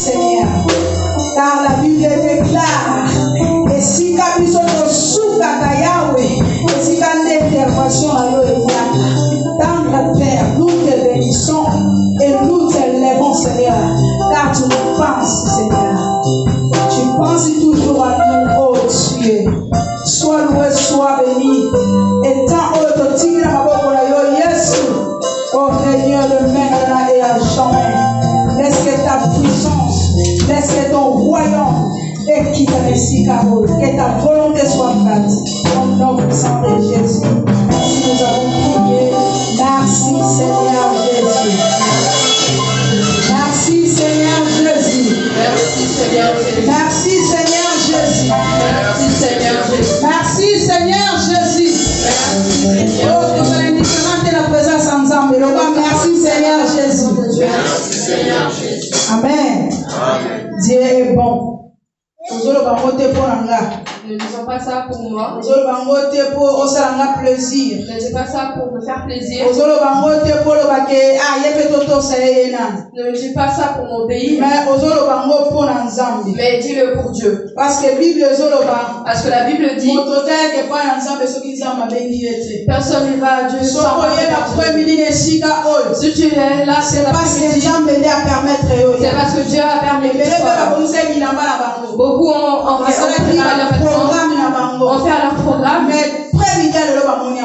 Seigneur. Car la Bible déclare, et si Kabiso te soukata Yahweh, et si l'intervention à tendre Père, nous te bénissons et nous te lèvons, Seigneur, car tu nous penses, Seigneur. Tu penses toujours à nous, oh Dieu. Sois loué, sois béni. Et tant au tigre à Yesu, oh Seigneur, le maintenant et à jamais. Laisse que ta puissance, laisse que ton royaume et qui t'a laissé que ta volonté soit faite. Au nom puissant de Jésus. Merci, nous avons prié. Merci, Seigneur Jésus. Merci, Seigneur Jésus. Merci, Seigneur Jésus. Merci, Seigneur Jésus. Merci, Seigneur Jésus. Merci, Seigneur Jésus. Merci, Seigneur. Oh, nous allons différentes la présence ensemble. Merci, Seigneur Jésus. Merci, Seigneur Jésus. Amen. Amen. Dieu est bon. Ne disons pas ça pour moi. Ne dis pas ça pour me faire plaisir. Ne dis pas ça pour mon pays. Mais dis-le pour Dieu. Parce que la Bible dit personne ne va à Dieu sans si tu es là, c'est parce que Dieu a permis que tu sois là. Beaucoup ont fait leur programme,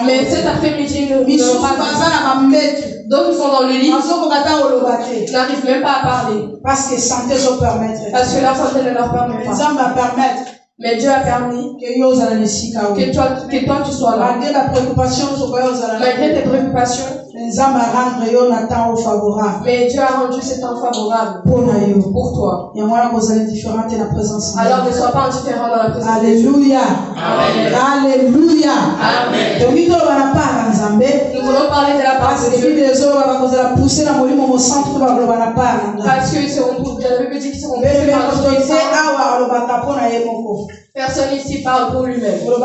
mais cet après-midi, d'autres sont dans le lit, n'arrivent même pas à parler. Parce que la santé ne leur permet pas. Mais Dieu a permis que toi tu sois là. Malgré tes préoccupations, mais Dieu a rendu ce temps favorable pour toi. Alors ne sois pas indifférent dans la présence de Dieu. Alléluia. Alléluia. Amen. Nous voulons parler de la parole de Dieu. Parce qu'ils seront tous, la Bible dit qu'ils seront tous. Personne ici parle pour lui-même. Nous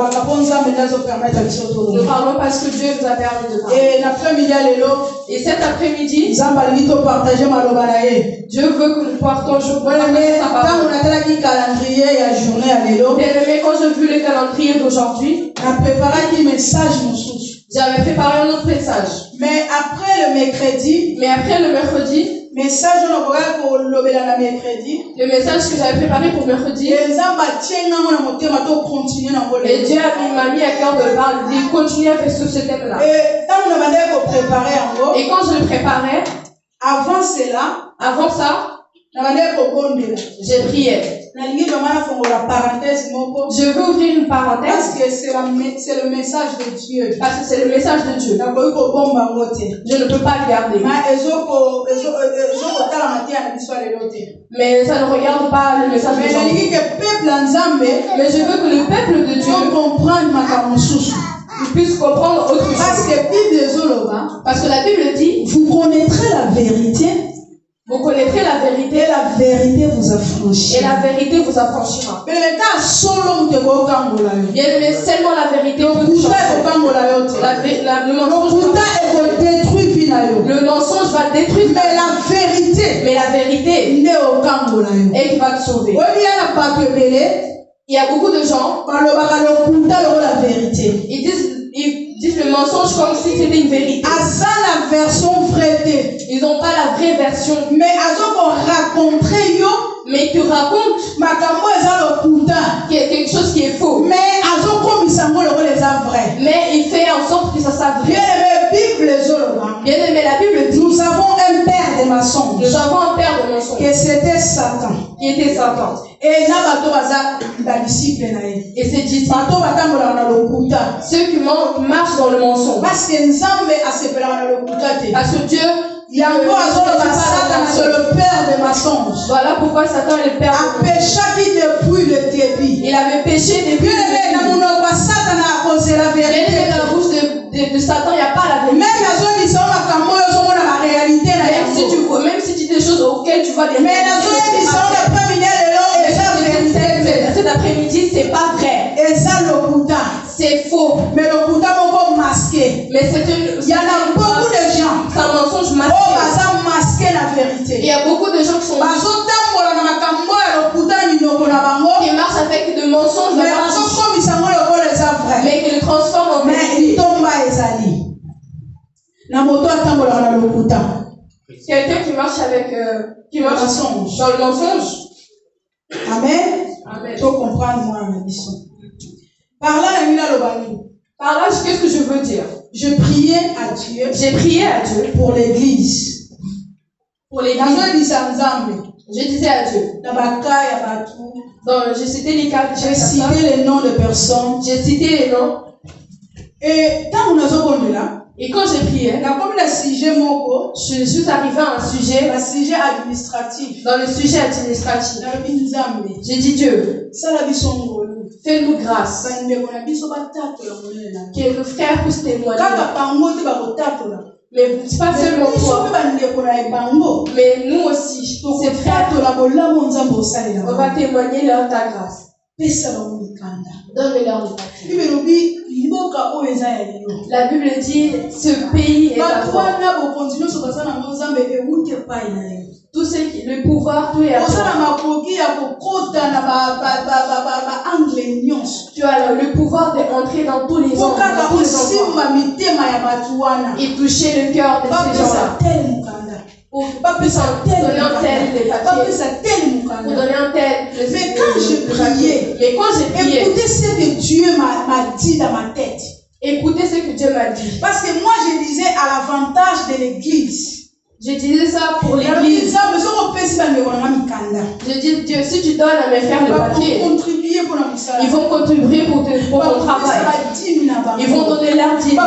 parlons parce que Dieu nous a permis de parler. Et cet après-midi, Dieu veut que nous partageons sa parole. Bien-aimé, quand j'ai vu le calendrier d'aujourd'hui, j'avais préparé un autre message. Mais après le mercredi, le message que j'avais préparé pour mercredi, et Dieu m'a mis à cœur de continuer avec ce thème-là. Et quand je le préparais, avant ça, j'ai prié. Je veux ouvrir une parenthèse. Parce que c'est le message de Dieu. Parce que c'est le message de Dieu. Je ne peux pas le garder. Mais ça ne regarde pas le message de Dieu. Mais je veux que le peuple de Dieu puisse comprendre autre chose. Parce que la Bible dit, vous connaîtrez la vérité. Vous connaîtrez la vérité. Et la vérité vous affranchira. Et la vérité vous affranchira. Bien aimé, seulement la vérité vous le mensonge va détruire. Mais la vérité et qui va te sauver. Il y a beaucoup de gens ils disent le mensonge comme si c'était une vérité. Ils n'ont pas la vraie version. Mais ils te racontent quelque chose qui est faux. Mais il fait en sorte que ça soit vrai. Bien aimé, la Bible dit, nous avons un père de mensonges. Nous avons un père de mensonges. Que c'était Satan. Qui était Satan. Et ses disciples. Ceux qui marchent dans le mensonge. Parce que Dieu, il a c'est le père des mensonges. Voilà pourquoi Satan est le père des mensonges. Il avait péché depuis le début. Dans la bouche de Satan, il n'y a pas la vérité. Même si tu dis des choses auxquelles tu vois des cet après-midi, c'est pas vrai. C'est faux. Mais le Bouddha m'a masqué. Mais il y en a beaucoup de gens. C'est un mensonge masqué. Masqué la vérité. Il y a beaucoup de gens qui sont Quelqu'un qui marche avec qui marche dans le mensonge. Amen. Amen. Tu comprends moi ma mission. Par là, qu'est-ce que je veux dire? Je priais à Dieu. J'ai prié à Dieu pour l'église. Pour l'église. Je disais à Dieu. J'ai cité les cas. J'ai cité les noms de personnes. J'ai cité les noms. Et quand on a là. Et quand j'ai prié, je suis arrivé à un sujet, administratif. Dans le sujet administratif, j'ai dit Dieu, fais-nous grâce, que nos frères puissent témoigner. Mais pas seulement toi, mais nous aussi, ces frères, on va témoigner leur ta grâce. Donne-leur le papier. La Bible dit, ce pays est à toi. Tout ce qui, le pouvoir, tout est à toi. Tu as le pouvoir d'entrer dans tous les endroits et toucher le cœur de ces gens-là. Pour donner un tel les papiers, pour donner un tel mais quand j'ai prié, écoutez ce que Dieu m'a dit dans ma tête. Écoutez ce que Dieu m'a dit. Parce que moi je disais à l'avantage de l'église. Je disais ça pour l'église. Je dis Dieu, si tu donnes à mes frères le papier, ils vont contribuer pour ton travail. Ils vont donner leur dîme.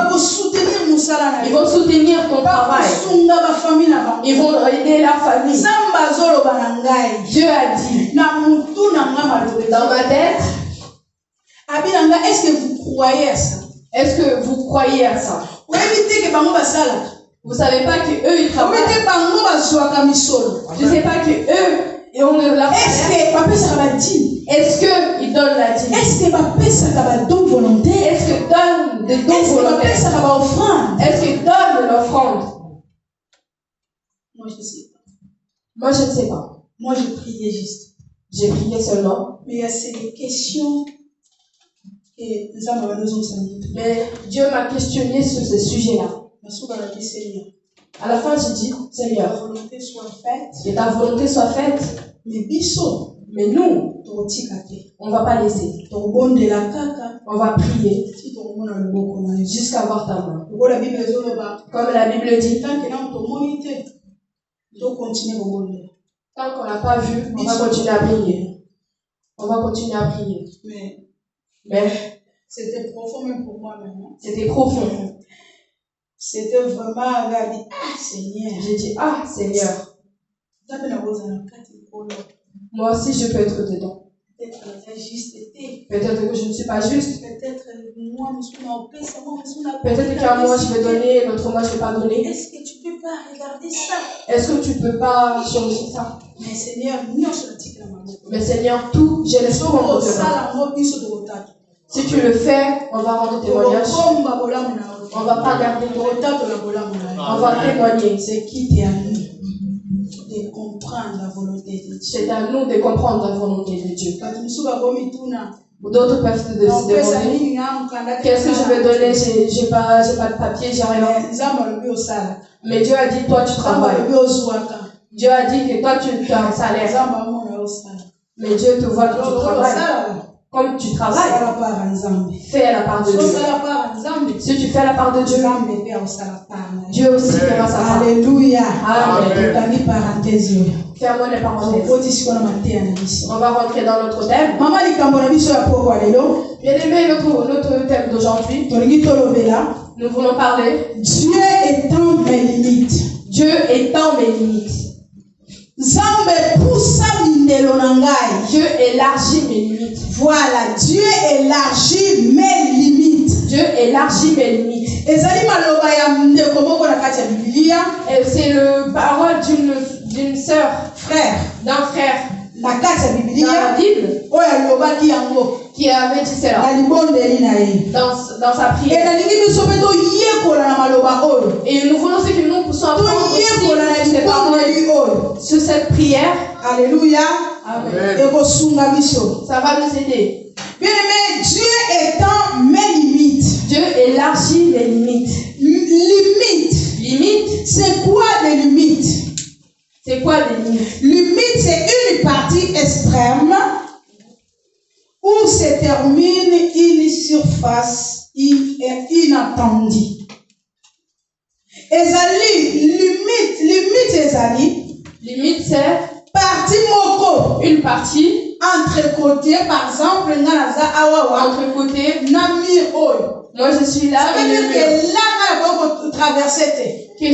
Ils vont soutenir ton travail. Ils vont aider la famille. Dieu a dit dans ma tête, est-ce que vous croyez à ça? Est-ce que vous croyez à ça? Vous savez pas que eux ils travaillent. Je sais pas que eux ils ont leur Est-ce que ils donnent la dîme? Est-ce que donnent volontaire? Est-ce que donnent des dons volontaires? Est-ce que donnent l'offrande? Moi je sais pas. Moi je ne sais pas. Moi je priais juste. J'ai prié seulement. Mais il y a ces questions que mais Dieu m'a questionné sur ce sujet-là. À la fin, j'ai dit, Seigneur, que ta volonté soit faite. Mais nous, on ne va pas laisser. On va prier jusqu'à voir ta main. Comme la Bible dit, tant qu'on n'a pas vu, on va continuer à prier. On va continuer à prier. Mais c'était profond même pour moi maintenant. C'était profond. C'était vraiment, Seigneur. J'ai dit, ah, Seigneur. Moi aussi, je peux être dedans. Peut-être que je ne suis pas juste. Peut-être qu'un mois, je vais donner, l'autre mois, je ne vais pas donner. Est-ce que tu peux pas regarder ça? Est-ce que tu peux pas changer ça? Mais Seigneur, tout, j'ai l'espoir en toi. Si tu le fais, on va rendre témoignage. On va pas garder ton retard. On va témoigner. C'est qui t'es à nous de comprendre la volonté de Dieu. C'est à nous de comprendre la volonté de Dieu. D'autres peuvent se demander qu'est-ce que je vais donner? J'ai pas de papier, j'ai rien. Mais Dieu a dit toi tu travailles. Dieu a dit que toi tu as un salaire. Mais Dieu te voit que tu travailles. Comme tu travailles, fais la part de Dieu. Si tu fais la part de Dieu, Dieu aussi fera sa part. Alléluia. Amen. Fermons les parenthèses. On va rentrer dans notre thème. Bien aimé, notre thème d'aujourd'hui, nous voulons parler. Dieu étend mes limites. Dieu étend mes limites. Dieu élargit mes limites. Voilà, Dieu élargit mes limites. Dieu élargit mes limites. Et c'est le parole d'une sœur, d'un frère. Dans la Bible, qui avait dit cela dans sa prière. Et nous voulons que nous puissions apprendre sur cette prière. Alléluia. Amen. Ça va nous aider. Bien aimé, Dieu étend mes limites. Dieu élargit mes limites. limites. C'est quoi des limites? C'est quoi des limites? Limite, c'est une partie extrême où se termine une surface inattendue. Ezali, limite ezali. Limite, c'est partie moko. une partie. Entre côtés, par exemple, Entre côtés. Nami oyo. Moi, je suis là. Ça veut dire que là, on va traverser.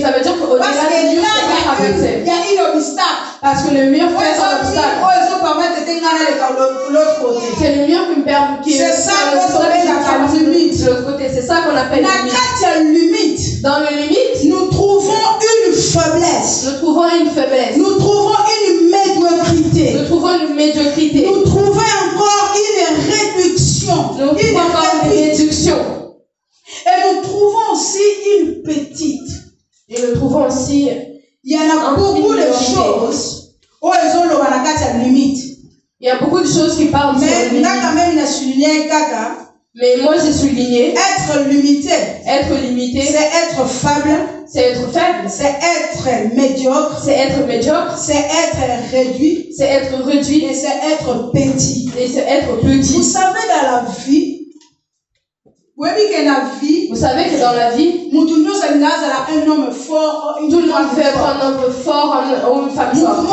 Ça veut dire qu'au-delà du mur, c'est pas traversé. Il y a un obstacle. Parce que le mur fait un obstacle. C'est le mur qui me permet. C'est ça qu'on appelle la limite. De l'autre côté, c'est ça qu'on appelle la limite. Dans les limites, nous trouvons une faiblesse. Nous trouvons une faiblesse. Nous trouvons une médiocrité. Nous trouvons une médiocrité. Nous trouvons encore une réduction. Nous trouvons encore une réduction. Et nous trouvons aussi une petite. Et nous trouvons aussi. Il y en a beaucoup de choses. Oh, ils ont la limite. Il y a beaucoup de choses qui parlent sur les limites. Mais moi j'ai souligné. Être limité. Être limité. C'est être faible. C'est être faible. C'est être médiocre. C'est être médiocre. C'est être réduit. C'est être réduit. Et c'est être petit. Et c'est être petit. Vous savez, dans la vie, vous savez que dans la vie, tout le monde un homme fort, tout le monde veut être un homme fort ou une femme forte.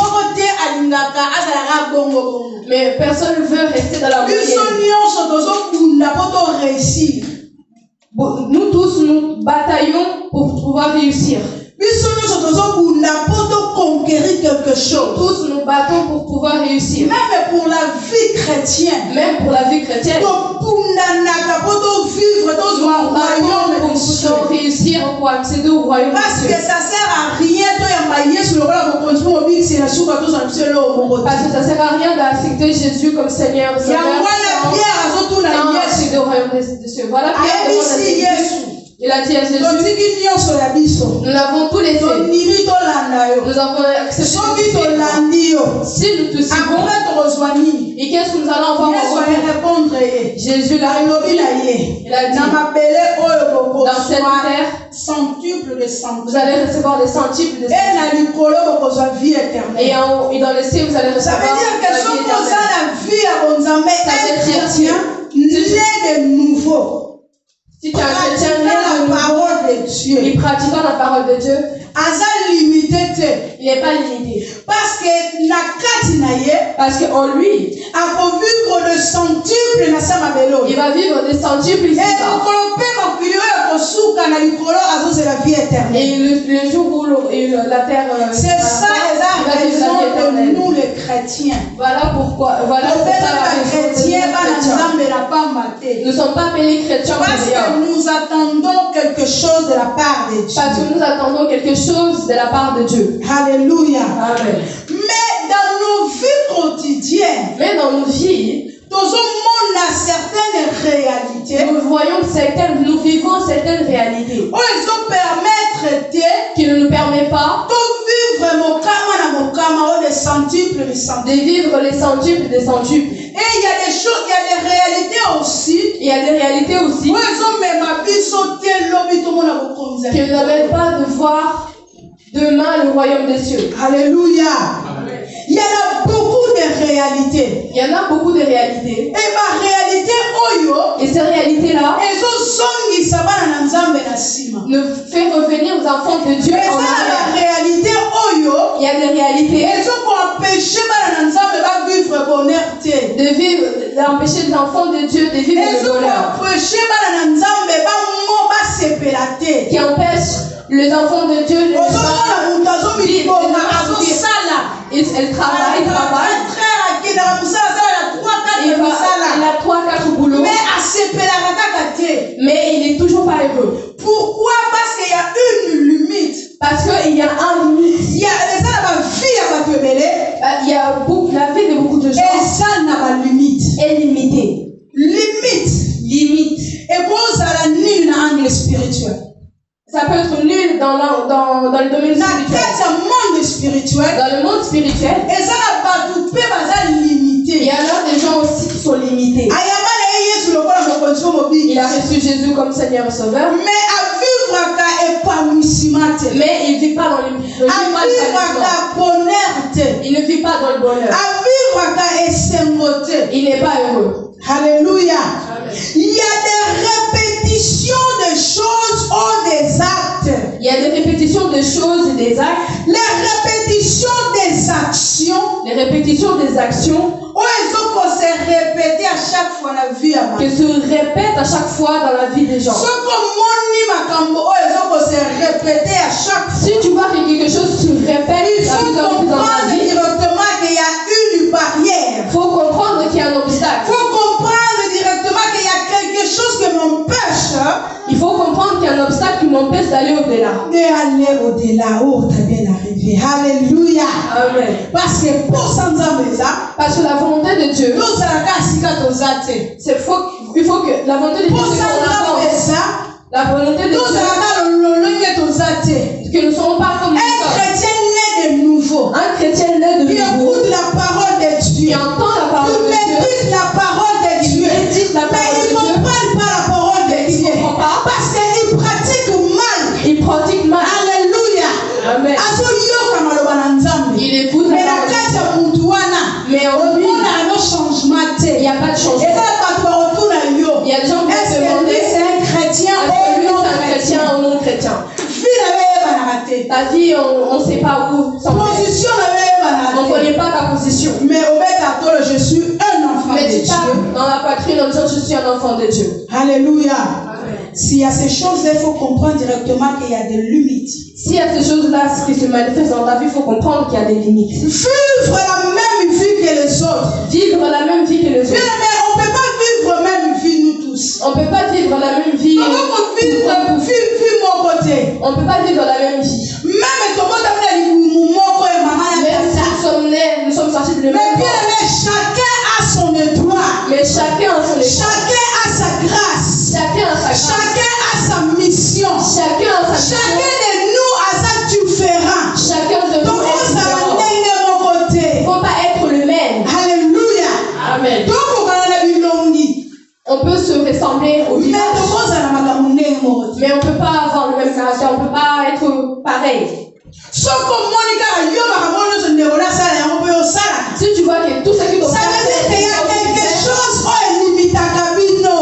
Mais personne ne veut rester dans la moyenne. Nous tous, nous bataillons pour pouvoir réussir. Conquérir quelque chose. Tous nous battons pour pouvoir réussir. Même pour la vie chrétienne. Même pour la vie chrétienne. Pour vivre dans un royaume pour réussir pour accéder au royaume. Parce que ça sert à rien parce que ça sert à rien d'accepter Jésus comme Seigneur. Voilà Pierre. Il a dit à Jésus, nous l'avons tous laissé. Nous avons accepté. Si nous te suivons, et qu'est-ce que nous allons avoir en retour? Jésus l'a dit. Il a dit, dans cette terre, vous allez recevoir des centuples de vie éternelle. Et dans le ciel, vous allez recevoir la vie éternelle. De nouveau. Si tu es un chrétien, la parole de Dieu. Et pratiquant la parole de Dieu, il n'est pas limité. Parce qu'en lui, il va vivre des centuples ici. Et le jour où la terre c'est ça la raison de nous les chrétiens. Voilà pourquoi. Voilà nous ne sommes pas appelés chrétiens. Parce que nous attendons quelque chose de la part de Dieu. Parce que nous attendons quelque chose de la part de Dieu. Alléluia. Amen. Mais dans nos vies quotidiennes, certaines réalités, nous vivons certaines réalités qui ne nous permettent pas de vivre les centuples des centuples. Et il y a des réalités aussi. Il y a des réalités aussi qui ne permettent pas de voir demain le royaume des cieux. Alléluia. Amen. Il y en a beaucoup de réalités. Il y en a beaucoup de réalités. Et ma réalité, et ces réalités-là nous fait revenir aux enfants de Dieu. Mais ça, la réalité, il y a des réalités de vivre, d'empêcher les enfants de Dieu de vivre le bonheur. Qui empêche les enfants de Dieu de vivre. Elle travaille. Il a 3-4 boulots. Mais il n'est toujours pas heureux. Pourquoi? Parce qu'il y a une limite. Parce qu'il y a un limite. Il y a la vie de beaucoup de gens. Et ça n'a pas limite. Est limitée. Limite. Et pour ça, la nul en anglais spirituel. Ça peut être nul dans le domaine spirituel. Dans le monde spirituel. Et ça n'a pas tout limité. Il y en a des gens aussi qui sont limités. Il a reçu Jésus comme Seigneur et Sauveur. Mais à vivre Mais il ne vit pas dans il ne vit pas dans le bonheur. Il n'est pas heureux. Alléluia. Il y a des répétitions de choses ou des actes. Il y a des répétitions de choses et des actes. Les répétitions des actions. Les répétitions des actions. Que se répètent à chaque fois dans la vie des gens. Si tu vois que quelque chose se répète, il faut comprendre directement qu'il y a une barrière. Il faut comprendre qu'il y a un obstacle. Il faut comprendre directement qu'il y a quelque chose qui m'empêche. Il faut comprendre qu'il y a un obstacle qui m'empêche d'aller au-delà. D'aller au-delà. Oh, t'as bien arrivé. Alléluia. Amen. Parce que pour ça, parce que la volonté de Dieu, c'est faux. Il faut que la volonté de Dieu, la volonté de Dieu, que nous ne soyons pas comme un chrétien né de nouveau. Un chrétien né de nouveau. Qui écoute la parole de Dieu. Qui entend la parole de Dieu. Qui médite la parole de Dieu. Mais ils ne comprennent pas la parole de Dieu. Parce qu'ils pratiquent mal. Ils pratiquent mal. Alléluia. Amen. Il écoute la parole de Dieu. Mais en lui, il n'y a pas de changement. Il y a des gens qui se demandent c'est un chrétien ou non chrétien. Ta vie, on ne sait pas où. On ne connaît pas ta position. Mais je suis un enfant de Dieu. Dans la poitrine en disant je suis un enfant de Dieu. Alléluia. S'il y a ces choses-là, il faut comprendre directement qu'il y a des limites. S'il y a ces choses-là qui se manifestent dans ta vie, il faut comprendre qu'il y a des limites. Vivre la même vie que les autres. Vivre la même vie que les autres. Mais on ne peut pas vivre la même vie, nous tous. On ne peut pas vivre la même vie. On peut mon côté. On ne peut pas vivre la même vie. Même nous sommes sortis de même corps. Chacun a son droit. Mais chacun a son droit. Chacun a sa grâce. Chacun a sa grâce. Chacun a sa mission. Chacun a sa mission. Chacun de nous a sa différent. Chacun de nous est différent. Il ne faut pas être le même. Alléluia. Amen. On peut se ressembler au visage. Mais on ne peut pas avoir le même caractère. On ne peut pas être pareil. Si tu vois que tout ce qui ça veut dire qu'il y a quelque chose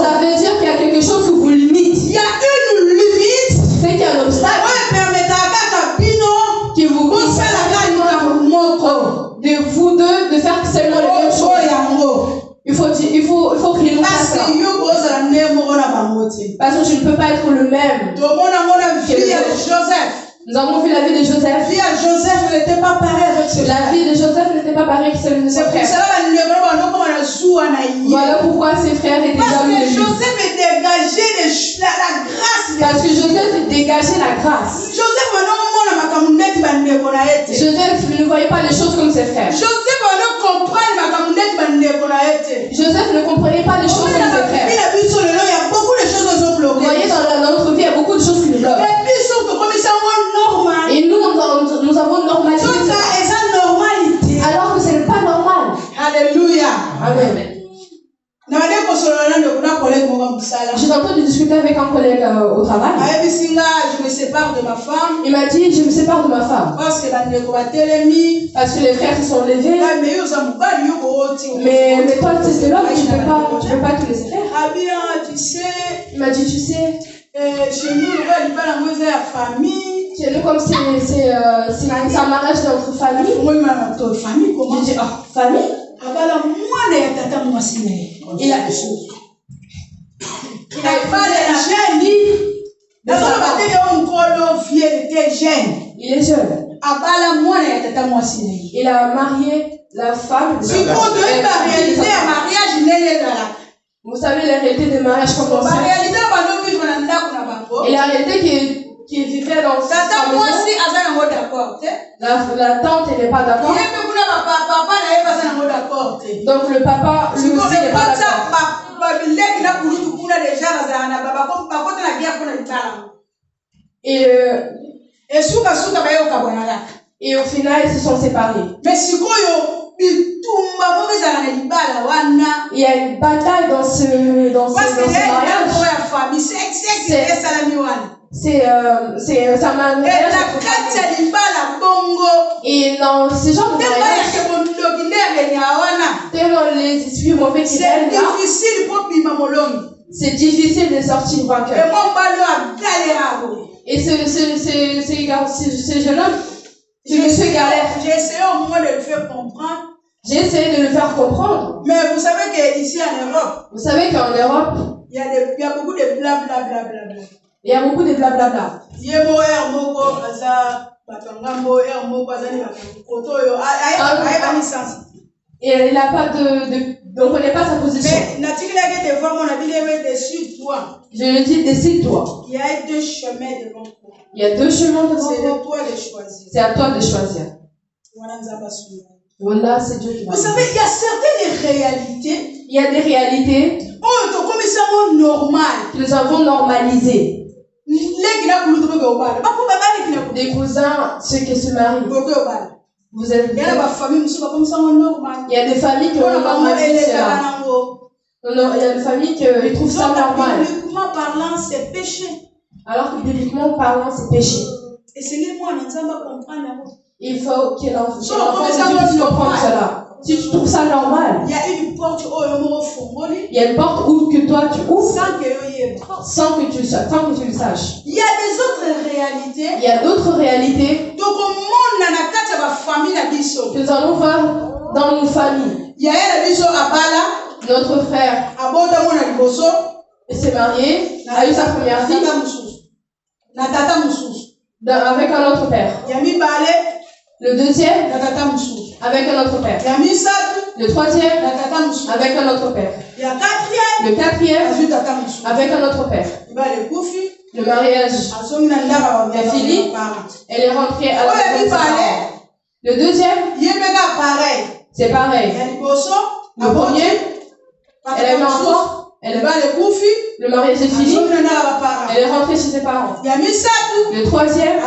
ça veut dire qu'il y a quelque chose qui vous limite. Il y a une limite. C'est qu'il y a un obstacle qui vous de vous deux de faire seulement les mêmes choses. Il faut créer une place. Parce que je ne peux pas être le même. Nous avons vu la vie de Joseph. La vie de Joseph n'était pas pareille avec ses frères. La vie de Joseph n'était pas pareille que celle de ses frères. Voilà pourquoi ses frères étaient jaloux de lui. Joseph est dégagé de la grâce. Parce que Joseph dégageait la grâce. Joseph ne voyait pas les choses comme ses frères. Joseph ne comprenait pas les choses comme ses frères. Il y a beaucoup de choses qui sont bloquées. Vous voyez, dans notre vie, il y a beaucoup de choses qui nous bloquent. Et nous avons normalisé ça. Alors que ce n'est pas normal. Alléluia. Amen. J'ai entendu discuter avec un collègue au travail. Je me sépare de ma femme. Il m'a dit, je me sépare de ma femme. Parce que les frères se sont levés. Mais toi, tu es l'homme, tu ne peux pas te laisser faire. Tu sais. Il m'a dit, tu sais. Chez nous, Chez nous, comme c'est un mariage d'entre famille. Famille, comment? J'ai dit, famille? Il a il est jeune. Il a marié la femme. Vous savez la réalité des mariages comme ça. Et la réalité qui vivait dans cette maison. La tante n'est pas d'accord. Donc le papa lui aussi n'est pas d'accord. Et au final ils se sont séparés. Il y a une bataille dans ce mariage. ça m'a mariage. Et dans ce genre de mariage, tellement les esprits mauvais qui viennent là, c'est difficile de sortir vainqueur. Et ce jeune homme, ce monsieur galère. J'ai essayé au moins de le faire comprendre. J'ai essayé de le faire comprendre. Mais vous savez qu'ici en Europe, vous savez qu'en Europe, il y a beaucoup de blablabla. Il y a beaucoup de blablabla. Et il n'a pas on ne connaît pas sa position. Je le dis, décide-toi. Il y a deux chemins devant toi. Il y a deux chemins devant toi. C'est à toi de choisir. C'est à toi de choisir. Voilà, c'est Dieu qui va. Vous savez, il y a certaines réalités. Il y a des réalités que nous avons normalisées. Des cousins, ceux qui se marient. Vous êtes. Il y a des familles qui ont normalisé cela. Il y a des familles qui trouvent ça normal. Bibliquement parlant, c'est péché. Alors que bibliquement parlant, c'est péché. Et c'est les mots, nous allons comprendre. Il faut que l'enfant puisse comprendre cela. Si tu trouves ça normal, il y a une porte où que toi tu ouvres sans que tu le saches. Il y a des autres réalités. Il y a d'autres réalités que nous allons voir dans nos familles. Notre frère s'est marié, a eu sa première fille avec un autre père. Le deuxième avec un autre père. Le troisième avec un autre père. Le quatrième avec un autre père. Le mariage est fini. Elle est rentrée à la maison de ses parents. Le deuxième, c'est pareil. Le premier, elle a eu un enfant. Le mariage est fini. Elle est rentrée chez ses parents. Le troisième,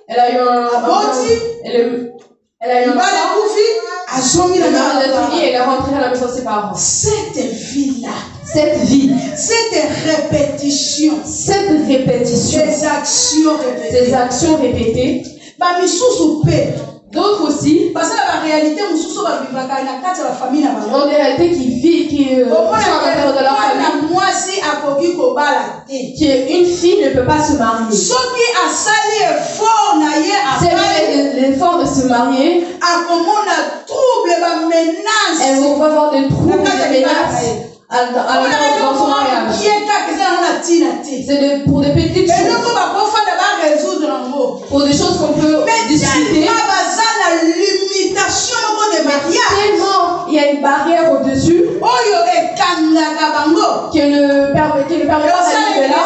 elle a eu un enfant. Elle a eu un enfant. Le mariage est fini. Elle est rentrée à la maison de ses parents. Cette vie-là. Cette vie. Cette répétition. Ces actions répétées. D'autres aussi. Parce que la réalité, ont des réalités qui sont à l'intérieur de leur famille. Qui une fille ne peut pas se marier. Si elle fait l'effort de se marier, elle va avoir des troubles, des menaces dans son mariage. C'est pour des petites choses. Pour des choses qu'on peut discuter. Tellement il y a une barrière au-dessus qui ne permet pas d'aller de là.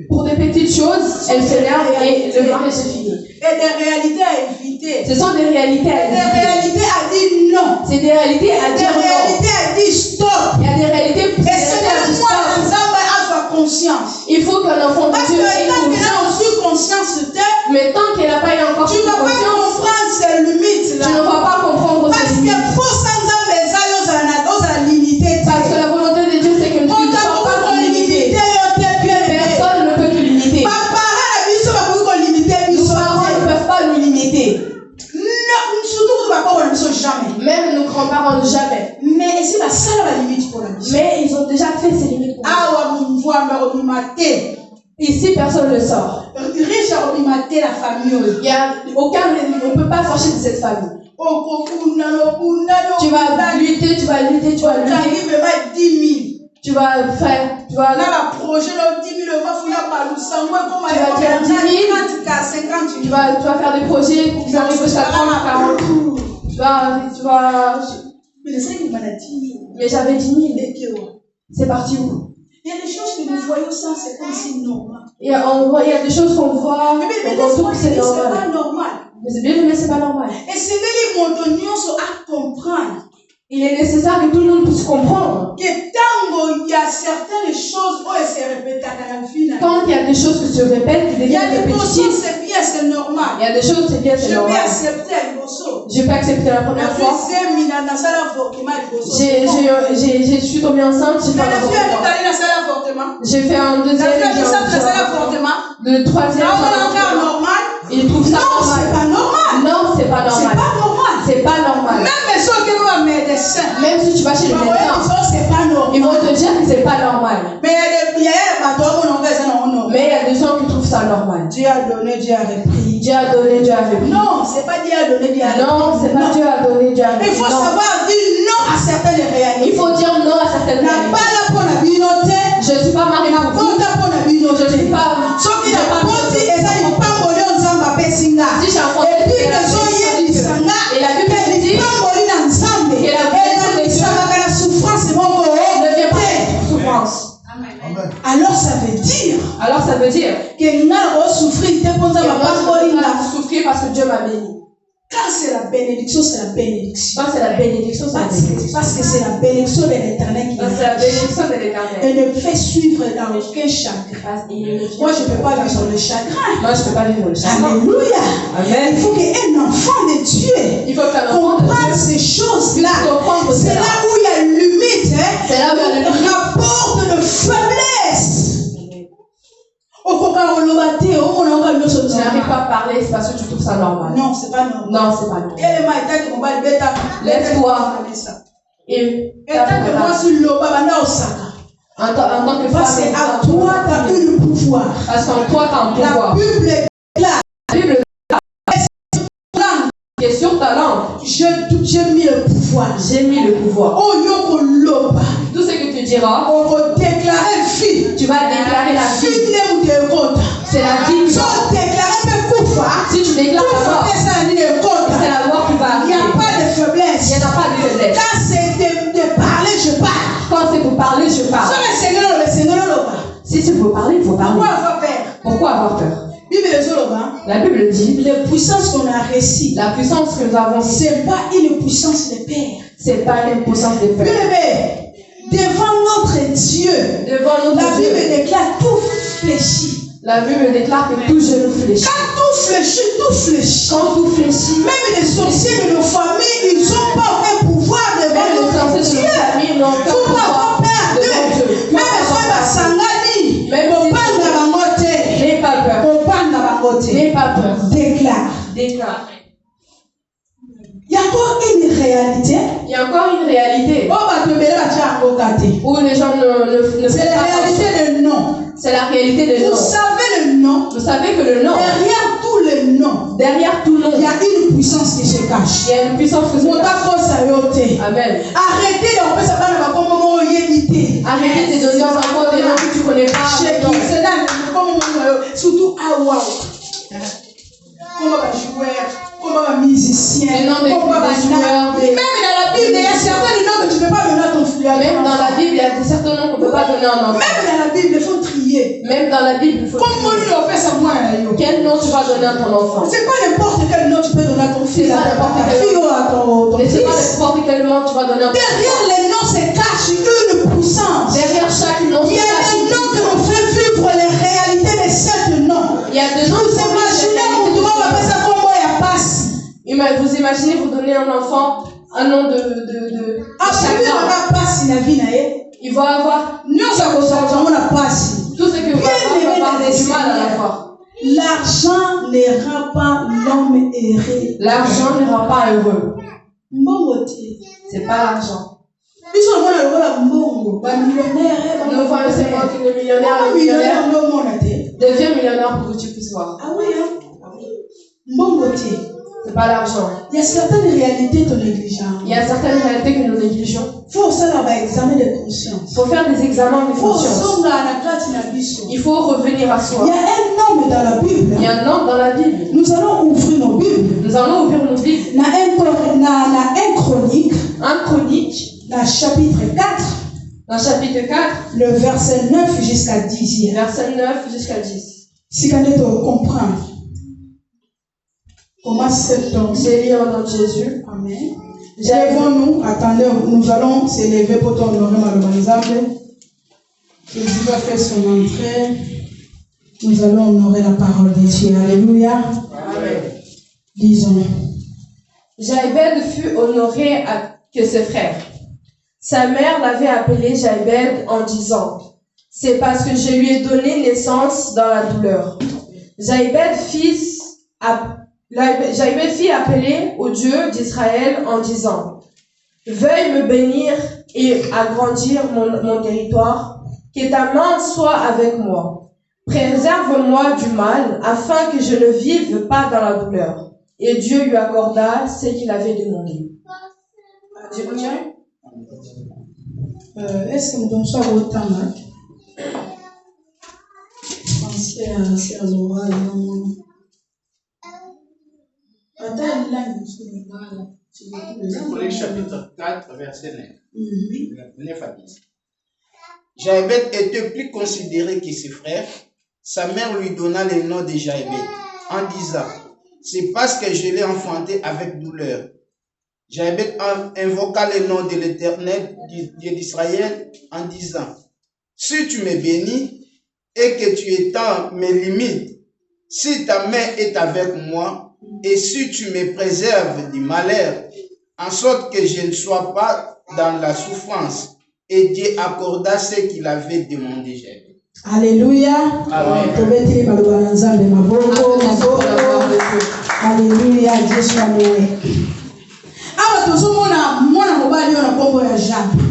Pour des petites choses, elle s'énerve et le mariage est fini. Et des réalités à éviter. Ce sont des réalités à éviter. Des réalités à dire non. C'est des réalités à dire non. Des réalités à dire stop. Il y a des réalités à dire stop. Conscience. Il faut qu'un enfant de Dieu ait conscience. Mais tant qu'elle n'a pas eu encore tu ne vas pas comprendre ses limites. Tu ne vas pas comprendre ses limites. Parce que la volonté de Dieu, c'est que tu ne sois pas limité. Personne ne peut te limiter. Nos parents ne peuvent pas nous limiter. Même nos grands-parents, jamais. Mais ici, la salle va limite pour la mission. Mais ils ont déjà fait ces limites pour nous. Ici, personne ne sort. La famille. Il y a aucun, on ne peut pas sortir de cette famille. Tu vas lutter. Tu vas faire, tu vas dire 10 000. Tu vas faire des projets pour qu'ils arrivent jusqu'à 30, 40. Tu vas. Mais j'avais 10 000. C'est parti où? Il y a des choses que nous voyons ça, c'est comme si normal. Il y a des choses qu'on voit, on trouve que c'est normal. Mais c'est bien, mais c'est pas normal. Et c'est les montagnes à comprendre. Il est nécessaire que tout le monde puisse comprendre. Que tango, il y a certaines choses où elles se répètent dans la vie. Quand il y a des choses qui se répètent, qui Il y a deviennent des choses, répétitives, c'est bien, c'est normal. il y a des choses, c'est bien, c'est Je peux normal. accepter à l'Ibosso. Je peux accepter la première fois. Je suis tombée enceinte, j'ai fait un avortement. J'ai fait un deuxième, le troisième. Il trouve ça normal. Non, c'est pas normal. C'est pas normal. Même si tu vas chez le médecin, ils vont te dire que c'est pas normal. Mais il y a des gens qui trouvent ça normal. Dieu a donné, Dieu a repris. Dieu a donné, Dieu a repris. Non, c'est pas Dieu a donné, Dieu a repris. Non, c'est pas Dieu a donné, Dieu a repris. Il faut savoir dire non à certaines réalités. Il faut dire non à certaines réalités. Je ne suis pas mariée pour vous. Je ne suis pas. Si j'ai un et la Bible dit que la souffrance ne vient pas de souffrance. Alors ça veut dire que nous souffrir parce que Dieu m'a béni. Quand c'est la bénédiction, c'est la bénédiction. Quand c'est la bénédiction, c'est la bénédiction. Parce que c'est la bénédiction de l'Éternel qui c'est la bénédiction de l'Éternel. Et ne fait suivre dans aucun chagrin. Moi, je ne peux pas vivre le chagrin. Moi, je ne peux pas vivre le chagrin. Alléluia. Amen. Il faut qu'un enfant de Dieu comprenne ces choses-là. C'est là où il y a une limite. C'est là où il y a une limite. Rapport de faiblesse. Tu n'arrives pas à parler, c'est parce que tu trouves ça normal. Non, c'est pas normal. Non, c'est pas normal. Lève-toi. Et en tant que parce femme, qu'à toi, tu as eu le pouvoir. Parce qu'en toi, tu as un pouvoir. La Bible qui est sur ta langue. J'ai mis le pouvoir. J'ai mis le pouvoir. Oh, yoko loba. Tout ce que tu diras, on va déclarer vie. Tu vas déclarer la vie. C'est la vie. Si tu déclares la mort, c'est la mort qui va arriver. Il n'y a pas de faiblesse. Il n'y en a pas de faiblesse. Quand c'est de parler, je parle. Quand c'est pour parler, je parle. Si c'est pour parler, il faut parler. Pourquoi avoir peur? Pourquoi avoir peur? La Bible dit, la puissance qu'on a reçue, la puissance que nous avons, c'est pas une puissance de père. C'est pas une puissance de père. Devant notre Dieu, la Bible déclare tout fléchit. La Bible déclare que tout genou fléchit. Quand tout fléchit. Quand tout fléchit. Même les sorciers de nos familles, ils n'ont pas aucun pouvoir devant notre Dieu. Il ne faut pas avoir peur d'eux. Même si n'aie pas peur. N'aie pas peur. Déclare. Il y a encore une réalité. Il y a encore une réalité. Où les gens ne c'est la réalité de non. C'est la réalité de non. Vous savez le nom. Vous savez que le nom. Derrière tout le nom. Derrière tout nom. Il y a une puissance qui se cache. Il y a une puissance qui se cache. Amen. Arrêtez de ça Arrêtez de donner encore des noms que tu ne connais pas. Surtout comme un joueur, comme un musicien, comme un joueur. Même dans la Bible, il y a certains noms que tu ne peux pas donner à ton fils. Même dans la Bible, il y a certains noms qu'on ne peut pas donner à un enfant. Même dans la Bible, il faut trier. Même dans la Bible, il faut trier. Quel nom tu vas donner à ton enfant? C'est pas n'importe quel nom tu peux donner à ton fils, à ta fille ou à ton fils. C'est pas n'importe quel nom tu vas donner à ton enfant. Derrière les noms se cache une puissance. Derrière chaque nom se cache. Il y a des noms qui nous font vivre les réalités de ces noms. Il y a des noms. Vous imaginez mon droit, on va faire ça comme moi et à passe. Vous imaginez, vous donnez à un enfant un nom de il va avoir tout ce que vous va avoir du mal à l'avoir. L'argent ne rend pas l'homme heureux. L'argent ne rend pas heureux. C'est pas l'argent. Nous voyons seulement que le millionnaire devient millionnaire pour que tu puisses voir. Ah oui, hein? C'est pas l'argent. Il y a certaines réalités que nous négligeons. Il y a certaines réalités que nous négligeons. Il faut faire un examen de conscience. Il faut faire des examens de conscience. Il faut revenir à soi. Il y a un homme dans la Bible. Il y a un homme dans la Bible. Nous allons ouvrir nos Bibles. Nous allons ouvrir nos Bibles. Dans un Chronique. Un Chronique. Dans chapitre 4. Dans chapitre 4. Le verset 9 jusqu'à 10. Verset 9 jusqu'à 10. Si vous voulez comprendre. Comment c'est donc? J'ai lu en nom de Jésus. Amen. Lèvons-nous, attendez, nous allons s'élever pour honorer Malobanzambe. Jésus va faire son entrée. Nous allons honorer la parole de Dieu. Alléluia. Amen. Disons. Jaïbed fut honoré que ses frères. Sa mère l'avait appelé Jaïbed en disant, c'est parce que je lui ai donné naissance dans la douleur. Jaïbed fit appeler au Dieu d'Israël en disant, veuille me bénir et agrandir mon territoire, que ta main soit avec moi. Préserve-moi du mal, afin que je ne vive pas dans la douleur. Et Dieu lui accorda ce qu'il avait demandé. Je continue. Est-ce que nous devons soit au temps là? Pensez à ces orales. Attends, là, Corée chapitre 4, verset 9 à 10. Jaïbed était plus considéré que ses frères. Sa mère lui donna le nom de Jaïbed en disant, c'est parce que je l'ai enfanté avec douleur. Jaïbed invoqua le nom de l'Éternel, Dieu d'Israël, en disant, si tu me bénis et que tu étends mes limites, si ta main est avec moi, et si tu me préserves du malheur, en sorte que je ne sois pas dans la souffrance, et Dieu accorda ce qu'il avait demandé, Jaïbed. Alléluia. Amen. Alléluia. Dieu soit loué.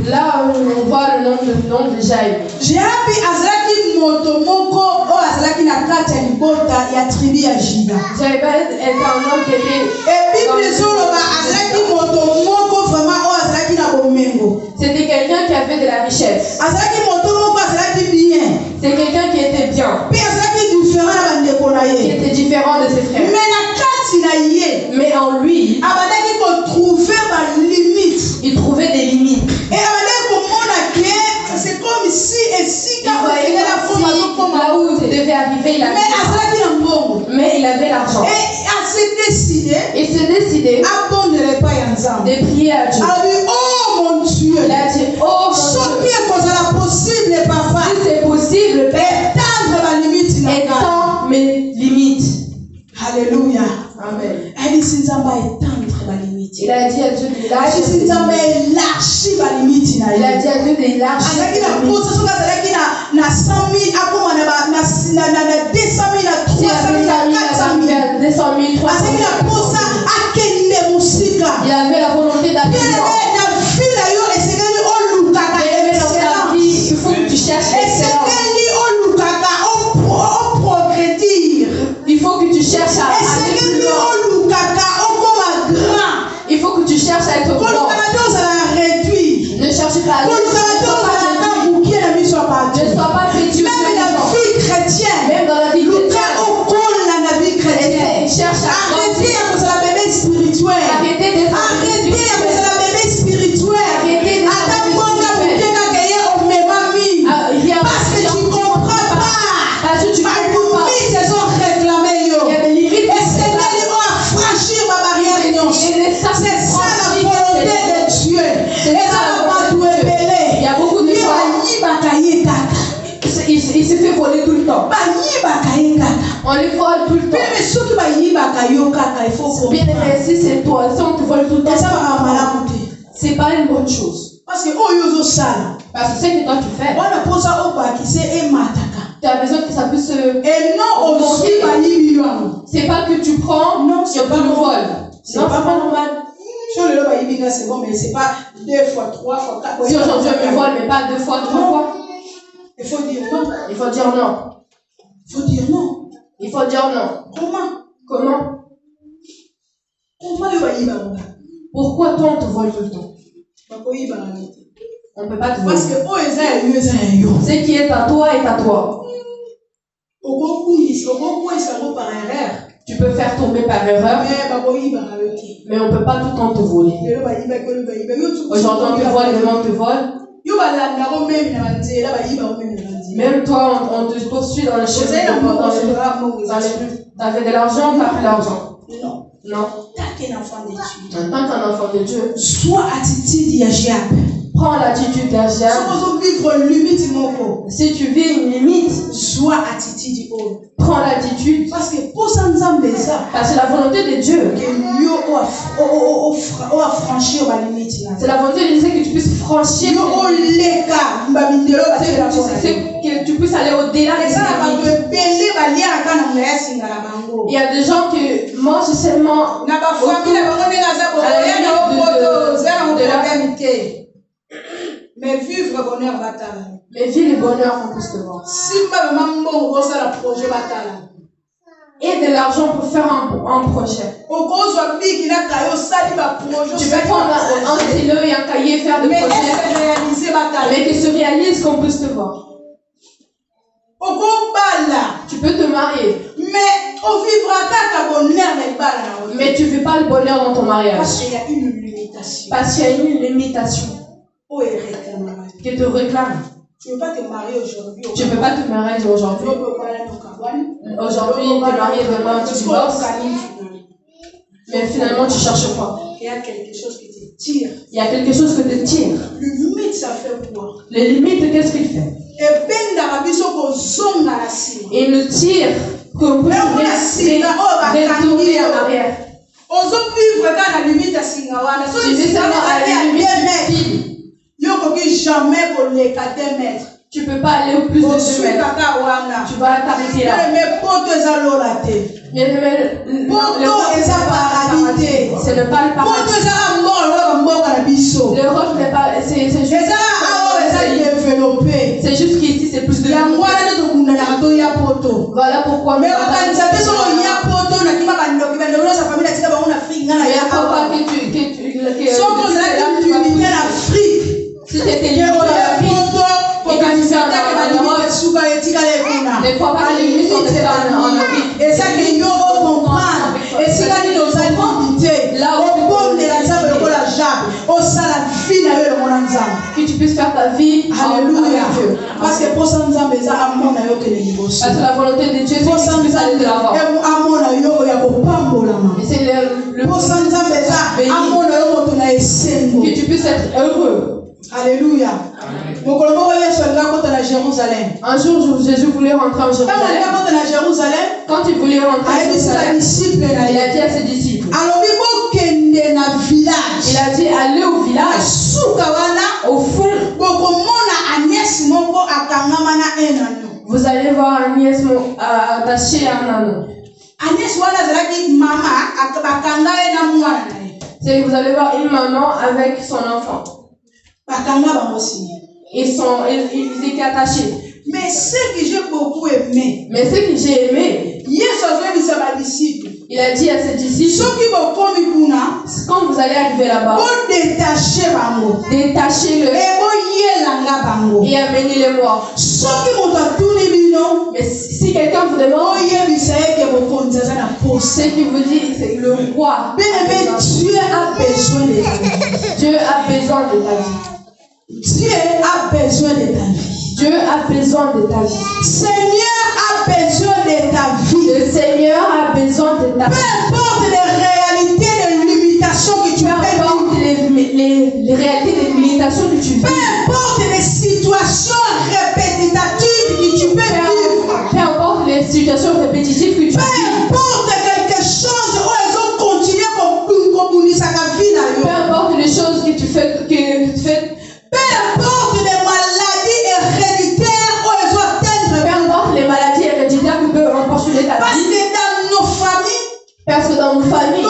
Là, on voit le nom de Jaïbed. Jaïbed azalaki moto moko o azalaki na kati ya libota ya tribu ya Juda. Jaïbed est un homme qui était... Et Bible ezoloba azalaki moto moko vraiment o azalaki na bomengo. C'était quelqu'un qui avait de la richesse. Azalaki moto moko azalaki bien. C'est quelqu'un qui était bien. Pe azalaki différent na bandeko na Qui ye. était différent de ses frères. Mais na kati na ye. Mais en lui, Abandaki ko trouver ba limite. il trouvait des limites. Et abandaki ko mona que c'est comme si et si Il voyait là où il devait arriver, il avait mais azalaki na mbongo. mais il avait l'argent. Et a s'est décidé Il s'est décidé abondere pa ya nzambe. de prier à Dieu. A dit oh mon Dieu. Il a dit, oh mon Soki Dieu, ekozala possible papa. si c'est possible, Père, Étendre ba limite na ngai. étends mes limites. Alléluia. Amen. Elle dit si nzambe étendre ba limite. Il a dit à Dieu de Elle lâcher dit si ses nzambe limites. élargit ba limite na Il a ye. dit à Dieu de lâcher Azalaki na ses limites. posa soki azalaki na 100 000 akoma na 200 000 na 300 S'il 000 avait na 400 000. 200 000, 300 Azalaki na 000, posa akende mosika. il avait la volonté d'aller loin. Na vie na yo esengeli olukaka Mais dans ta excellence. vie, il faut que tu cherches l'excellence. Esengeli olukaka progredir. Il faut que tu cherches à aller plus Esengeli loin. olukaka okoma grand. Il faut que tu cherches à être grand. Kolukaka te ozala réduit. Ne cherche pas à Kolukaka te ozala ka mokie na miso ya bato. ne sois pas réduit. Même la vie chrétienne. Même dans la vie Luka chrétienne. okola na vie chrétienne. Cherche à Arrêtez grandir. ya kozala bébé spirituel. Arrêtez d'être Arrêtez ya kozala bébé spirituel. Arrêtez d'être Ata bébé mwanga spirituel. mokie kaka ye omema mingi. Parce que tu comprends pas. Parce que tu Ma comprends pas. limite, elles ont réclamé yo. Il y a des limites. Et c'est qu'elles ont à franchir ma barrière d'union. C'est ça la volonté de Dieu. Et ça va pas tout épeler. Il y a beaucoup de gens. Il se fait voler tout le temps. On les vole tout le temps. Bien aimé, si c'est toi, si on te vole tout le temps, c'est pas une bonne chose. Parce que Parce que ce que toi tu fais, tu as besoin que ça puisse se... et non aussi C'est pas que tu prends, Non, et c'est tu pas le normal. voles. C'est Non, pas c'est pas normal. c'est bon, mais c'est pas 2 fois, 3 fois, 4 fois. Si aujourd'hui on me vole, mais pas 2 fois, 3 Non. fois, Il faut dire non. il faut dire non. Il faut dire non. Il faut dire non. Comment? Comment? Comment le va Pourquoi toi on te vole tout le temps? On ne peut pas te voler. Parce que oh, Ce qui est à toi est à toi. par erreur. Tu peux faire tomber par erreur, mais on ne peut pas tout le temps te voler. Aujourd'hui on te vole, demain on te vole. Même toi, on te poursuit dans le chemin. Tu avais de l'argent, tu n'as plus l'argent. Non. Non. Tant qu'un enfant de Dieu. En tant qu'un enfant de Dieu, Sois attitude ya Job. prends l'attitude d'Agab. Si tu vis une limite, Sois attitude haut. prends l'attitude. Parce que pour ça nous avons besoin. Parce que la volonté de Dieu, Que Dieu a franchi ma limite. c'est la volonté de Dieu que tu puisses franchir. C'est que tu puisses aller au-delà de tes limites. Il y a des gens qui mangent seulement mais vivre bonheur batala. mais vis le bonheur qu'on puisse te voir. Et de l'argent pour faire un projet. Tu peux prendre un stylo et un cahier et faire des projets, mais que se réalise qu'on puisse te voir. Tu peux te marier, mais tu ne vis pas le bonheur dans ton mariage. Parce qu'il y a une limitation. Parce qu'il y a une limitation qui te réclame. Tu ne peux pas te marier aujourd'hui. Tu ne peux pas te marier aujourd'hui. Aujourd'hui, tu es marié, demain tu divorces. Mais finalement, tu cherches quoi? Il y a quelque chose qui te tire. Il y a quelque chose que te tire. Les limites, ça fait quoi? Les limites, qu'est-ce qu'il fait? Il nous tire qu'on puisse retourner en arrière. Tu vis seulement à la limite du fil. Jamais pour les 4 mètres. Tu ne peux pas aller au plus de 2 mètres. Tu vas t'arrêter là. Ce n'est pas le paradis. L'Europe n'est pas. C'est juste. C'est juste qu'ici c'est plus de. Voilà pourquoi. Mais pourquoi que si tu étais libre dans la vie, et que tu fais en Europe, ne crois pas que les limites sont en Afrique. Et ça que nous comprendre. Et si là nous nous avons invité, là au bon de la table de la Jab, au salat fini avec le monde ensemble. Que tu puisses faire ta vie. Alléluia. Parce que pour ça nous avons besoin à mon aïe que les négocier. Parce que la volonté de Dieu, c'est que tu puisses aller de l'avant. À mon aïe il y a pas pambo la main. Et c'est le pour ça nous avons besoin à mon aïe que tu essaies. Que tu puisses être heureux. Alléluia. Un jour, Jésus voulait rentrer en Jérusalem. Quand il voulait rentrer en Jérusalem, il a dit à ses disciples. Il a dit allez au village. Au fond, vous allez voir Agnès attachée à un anneau. C'est que vous allez voir une maman avec son enfant. Ils étaient attachés. Mais ce que j'ai beaucoup aimé, il a dit à ses disciples, quand vous allez arriver là-bas, détachez-le et amenez-le-moi. Mais si quelqu'un vous demande, ce qu'il vous dit, c'est le roi. Dieu a besoin de ta vie. Dieu a besoin de ta vie. Dieu a besoin de ta vie. Dieu a besoin de ta vie. Seigneur a besoin de ta vie. Le Seigneur a besoin de ta vie. Peu importe les réalités, les limitations que tu peux vivre. Peu importe les réalités, les limitations que tu vis. Peu importe les situations répétitives que tu peux vivre. Peu importe les situations répétitives que tu vis. Peu importe quelque chose où elles ont continué sa vie. Peu importe les choses que tu fais. Peu importe les maladies héréditaires où elles ont atteint. Peu importe les maladies héréditaires qui peuvent emporter ta Parce vie. que dans nos familles, parce que dans nos familles,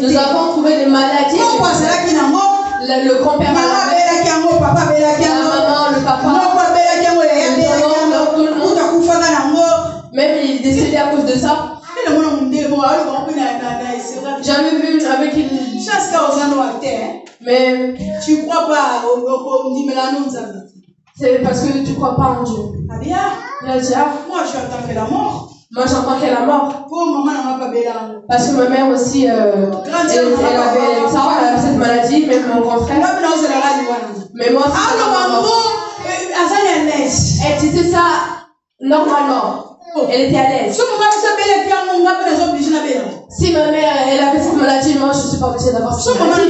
nous avons trouvé des maladies. Le grand-père a la maman, le papa, tout le monde. Même il est décédé à cause de ça. J'avais vu avec une. Mais tu crois pas au c'est parce que tu crois pas en Dieu. Il a dit, moi je attends que la mort. Moi j'entends qu'elle est morte. Parce que ma mère aussi, elle avait cette maladie, même mon grand frère. Mais moi aussi. Elle disait ça normalement. Elle était à l'aise. Si ma mère, elle avait cette maladie, moi, je ne suis pas obligée d'avoir cette maladie.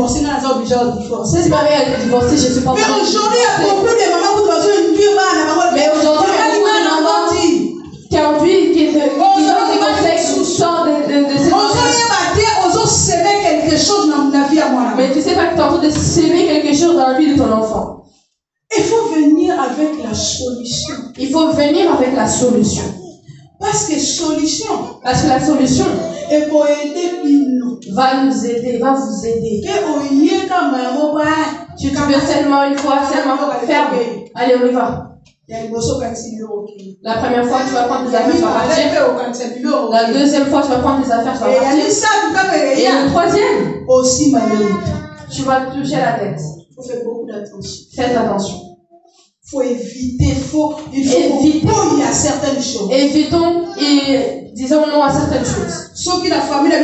Si ma mère, elle est divorcée, je ne suis pas obligée. Mais aujourd'hui, il y a beaucoup de mamans qui doivent une vie. Mais aujourd'hui, il y a beaucoup de mamans qui envie, qui donnent des conseils sortent de cette maladie. Mais tu sais pas que tu es en train de s'aimer quelque chose dans la vie de ton enfant. Il faut venir avec la solution. Il faut venir avec la solution. Parce que la solution va nous aider, va vous aider. Tu veux seulement une fois, seulement ferme. Allez, on y va. La première fois, tu vas prendre tes affaires, tu vas partir. La deuxième fois, tu vas prendre tes affaires, tu vas partir. Et le troisième, tu vas toucher la tête. Il faut faire beaucoup d'attention. Faites attention. Il faut éviter, il faut éviter à certaines choses. Évitons et disons non à certaines choses. Si dans ma famille, il y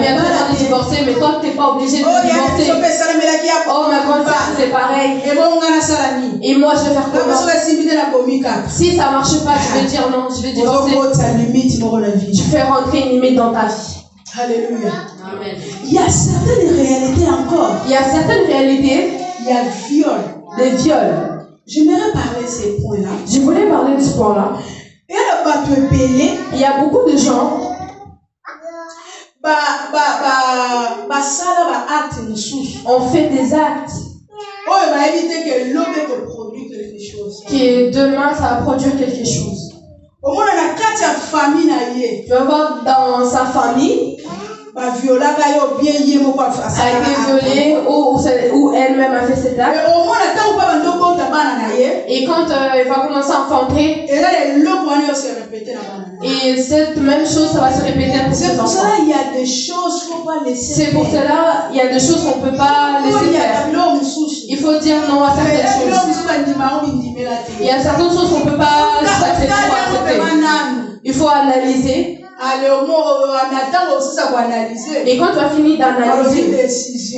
a quelqu'un de divorcé, mais toi, tu n'es pas obligé de divorcer. Oh, ma grande sœur, c'est pareil. Et moi, je vais faire comment? Si ça ne marche pas, je vais dire non, je vais divorcer. Tu fais rentrer une limite dans ta vie. Alléluia. Amen. Il y a certaines réalités encore. Il y a certaines réalités. Il y a viol. Les viols. J'aimerais parler de ces points-là. Je voulais parler de ce point-là. Il y a beaucoup de gens. On fait des actes. Que demain ça va produire quelque chose. Tu vas voir dans sa famille. A été violée ou elle-même a fait cet acte. Et quand il va commencer à enfanter, et cette même chose, ça va se répéter pour ses enfants. C'est pour cela il y a des choses qu'il ne faut pas laisser faire. C'est pour cela il y a des choses qu'on ne peut pas laisser faire. Il faut dire non à certaines choses. Il y a certaines choses qu'on ne peut pas accepter. Il faut analyser. Et quand tu as fini d'analyser,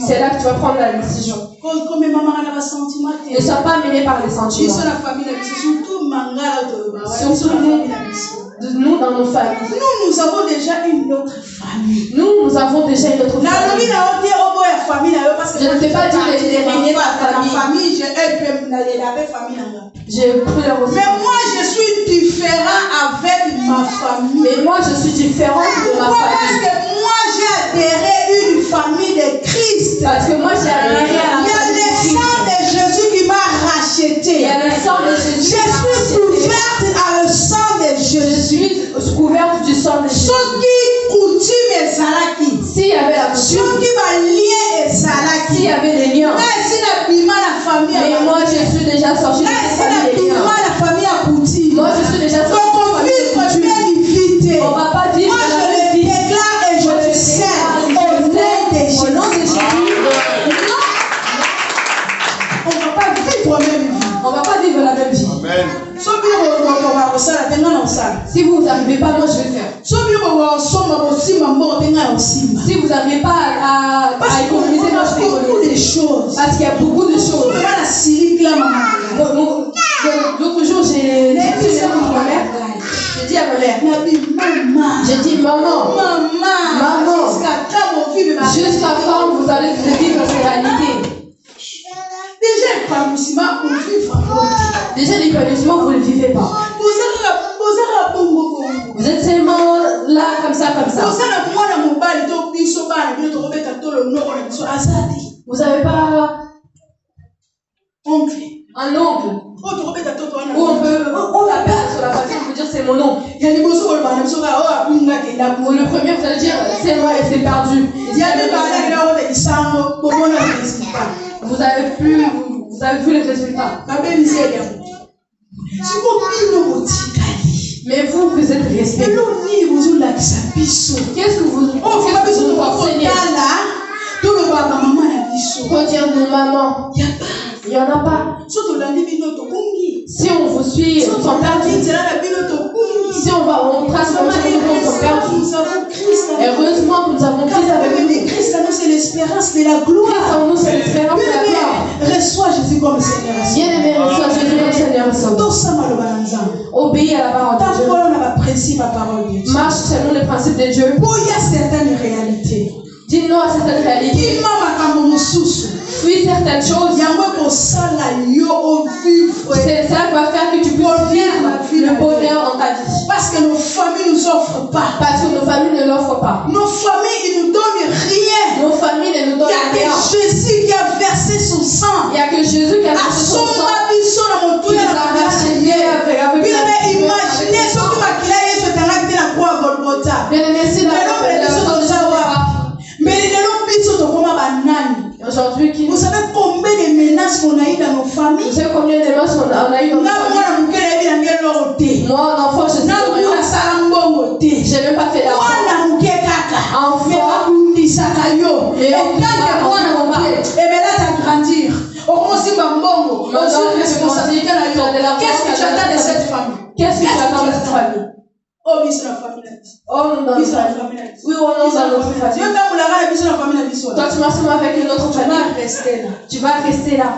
c'est là que tu vas prendre la décision. Ne sois pas mené par les sentiments. Surtout nous dans nos familles. Nous avons déjà une autre famille. Nous avons déjà une autre famille. Je ne fais pas dire d'éliminer ta famille. J'ai pris la ressource. Mais moi je suis différent avec ma famille. Mais moi je suis différente de ma famille. Parce que moi j'ai adhéré à une famille de Christ. Parce que moi j'ai adhéré à la famille de Christ. Il y a le sang de Jésus qui m'a racheté. Il y a le sang de Jésus. Je suis couverte à le sang de Jésus. Je suis couverte du sang de Jésus. S'il y avait la coutume, s'il y avait des liens, mais moi je suis déjà sortie de cette famille. Moi je suis déjà sortie de cette famille. On ne va pas dire que la vie déclare et je le sais au nom de Jésus. On ne va pas vivre la même vie. On ne va pas vivre la même vie. Amen. Si vous n'arrivez pas, moi je vais faire. Si vous n'arrivez pas à économiser, moi je vais économiser. Parce qu'il y a beaucoup de choses. L'autre jour, j'ai dit à ma mère. J'ai dit maman, jusqu'à quand vous allez vivre ces réalités? Déjà l'épanouissement, vous ne le vivez pas. Vous êtes seulement là comme ça. Vous n'avez pas un oncle où on peut taper sur la voiture et vous dire c'est mon oncle. Le premier vous allez dire c'est moi et c'est perdu. Vous avez vu les résultats. Mais vous êtes restés. Qu'est-ce que vous enseignez? Pour dire nos mamans, il n'y en a pas. Si on vous suit, ils sont perdus. Si on trace comme ça, ils sont perdus. Heureusement que nous avons Christ avec nous. Christ en nous, c'est l'espérance de la gloire. Christ en nous, c'est l'espérance de la gloire. Reçois Jésus comme Seigneur. Bien-aimé, reçois Jésus comme Seigneur. principes à parole de Dieu. Marche selon les principes de Dieu. Pour il y a certaines réalités. Dis non à certaines réalités. Fuis certaines choses. C'est ça qui va faire que tu peux vivre le bonheur dans ta vie. Parce que nos familles ne nous offrent pas. Parce que nos familles ne l'offrent pas. Nos familles, ils ne nous donnent rien. Nos familles ne nous donnent rien. Il y a que Jésus qui a versé son sang. Il y a que Jésus qui a versé son sang. Qui nous a versé. Imaginez ce que ma clé est sur ta raque de la croix à Golgotha. Bien aimé, c'est la aujourd'hui, vous savez combien de menaces qu'on a eu dans nos familles? Vous savez combien de menaces on a eu dans nos familles? Moi, en enfant, je n'ai même pas fait d'enfant. Qu'est-ce que tu attends de cette famille? Qu'est-ce que tu attends de cette famille? Oh, oui, c'est la famille. Oh, non, dans notre famille. Oui, on est dans notre famille. Toi, tu marches avec une autre famille. Tu vas rester là.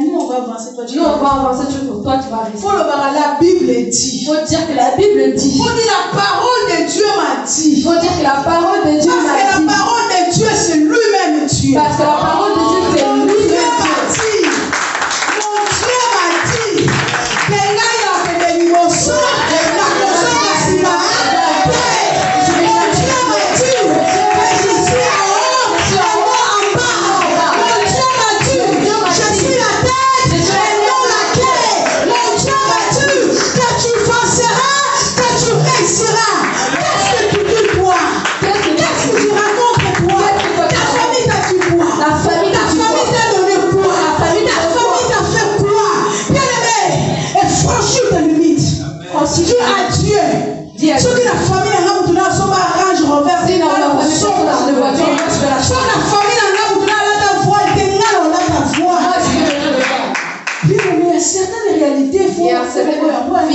Nous, on va avancer. Nous, on va avancer. Toi, tu vas rester. La Bible dit. Il faut dire que la Bible dit. Il faut dire la parole de Dieu m'a dit. Il faut dire que la parole de Dieu m'a dit. Parce que la parole de Dieu, c'est lui-même Dieu. Parce que la parole de Dieu, c'est lui-même Dieu. Mon Dieu m'a dit que là, il a fait des émotions. Dieu à Dieu. Ce que la famille n'a pas besoin de arrange reverser dans la voiture. La famille n'a pas besoin de la voix. Il y a certaines réalités. Il y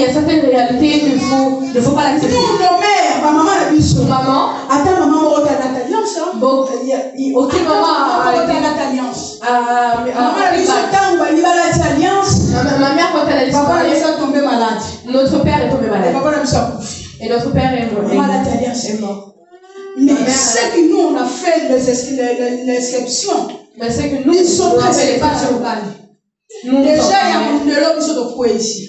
a certaines réalités qu'il ne faut pas l'accepter. Nous, nos mères, ma maman a dit ça. Maman. Attends, maman, on regarde l'alliance. Bon, ok, maman a l'alliance. Maman a dit ça. Tant qu'on va dire l'alliance. Ma mère, quand elle a dit ça, papa est tombé malade. Notre père est tombé malade. Et notre père est mort. Mais c'est que nous, on a fait l'exception. Mais c'est que nous, ils sont très l'exception. Déjà, il y a un de l'homme qui sont au ici.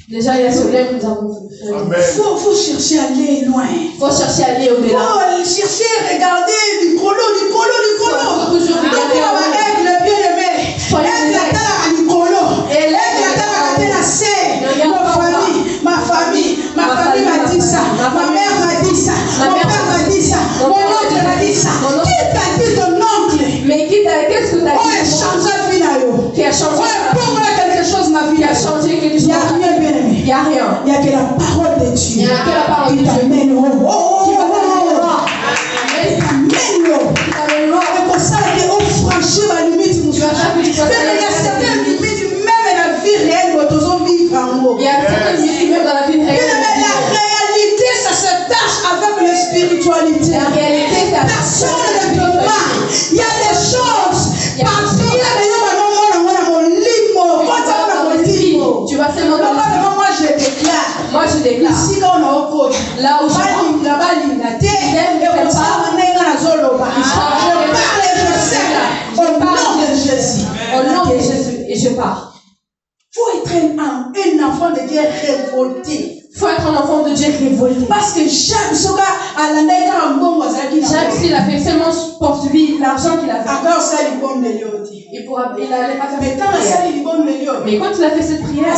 Déjà, il y a ce lien que nous avons fait. Il faut chercher à aller loin. Il faut chercher à aller au-delà. Il faut chercher à regarder du colo. Faut toujours regarder le bien-aimé. Ma famille m'a dit ça. Ma mère m'a dit ça. Mon père m'a dit ça. Mon oncle m'a dit ça. Qui t'a dit ton oncle? Mais qu'est-ce que t'as dit? On a changé la vie là. Qui a changé? Pour quelque chose ma vie. Qui a changé quelque chose? Il n'y a rien, bien-aimé. Il n'y a rien. Il n'y a que la parole de Dieu. Il n'y a que la parole de Dieu. Qui t'amène au haut. Qui va t'amener au haut. Qui t'amène au haut. Qui t'amène au haut. C'est pour ça qu'on franchit ma limite. Il y a certaines limites, même dans la vie réelle, nous devons vivre en haut. Il y a certaines limites, même dans la vie réelle. La réalité, ça se tâche avec la spiritualité. La réalité, ça personne ne peut pas. Il y a des choses. Parce qu'il y a des gens tu vas seulement dans moi je déclare. Moi je déclare. Ici quand on a au code. Là où je parle. Là-bas l'unité. Et on s'en est dans la zone là-bas. Je parle et je sais. Au nom de Jésus. Au nom de Jésus. Et je pars. Il faut être un enfant de Dieu révolté. Il faut être un enfant de Dieu révolté. Parce que Jacques, s'il a fait seulement poursuivi l'argent qu'il a fait. Il n'allait pas faire cette prière. Mais quand il a fait cette prière,